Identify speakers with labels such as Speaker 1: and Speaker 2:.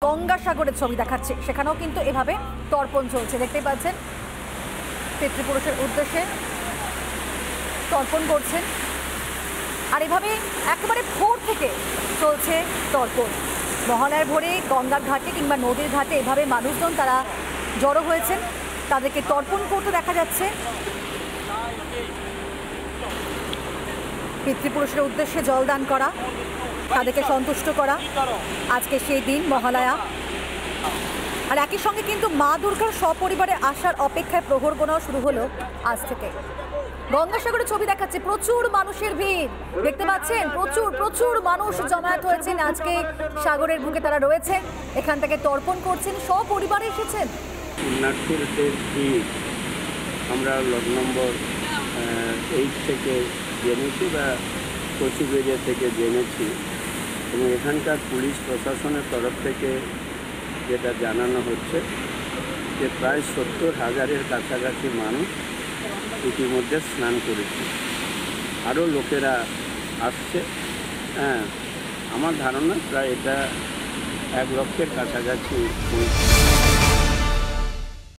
Speaker 1: গঙ্গাসাগরের ছবি দেখাচ্ছে, সেখানেও কিন্তু এভাবে তর্পণ চলছে। দেখতে পাচ্ছেন পিতৃপুরুষের উদ্দেশ্যে তর্পণ করছেন, আর এভাবে একেবারে ভোর থেকে চলছে তর্পণ। মহালয়ার ভোরে গঙ্গার ঘাটে কিংবা নদীর ঘাটে এভাবে মানুষজন তারা জড়ো হয়েছেন, তাদেরকে তর্পণ করতে দেখা যাচ্ছে। পিতৃপুরুষের উদ্দেশ্যে জলদান করা, তাদেরকে সন্তুষ্ট করা, আজকে সেই দিন মহালয়া। আর একই সঙ্গে কিন্তু মা দুর্গার সপরিবারে আসার অপেক্ষায় প্রহর গোনাও শুরু হলো আজ থেকে। গঙ্গাসাগরের ছবি দেখাচ্ছে, প্রচুর মানুষের ভিড় দেখতে পাচ্ছেন, প্রচুর মানুষ জমায়েত হয়েছেন আজকে সাগরের বুকে। তারা রয়েছে, এখান থেকে তর্পণ করছেন, সপরিবারে এসেছেন।
Speaker 2: পুণ্যার্থীদের ভিড় আমরা লট নম্বর 8 থেকে জেনেছি বা কচুবেড়িয়া থেকে জেনেছি, এবং এখানকার পুলিশ প্রশাসনের তরফ থেকে যেটা জানানো হচ্ছে যে প্রায় 70,000-এর কাছাকাছি মানুষ ইতিমধ্যে স্নান করেছে, আরও লোকেরা আসছে। আমার ধারণা প্রায় এটা 1 লক্ষের কাছাকাছি।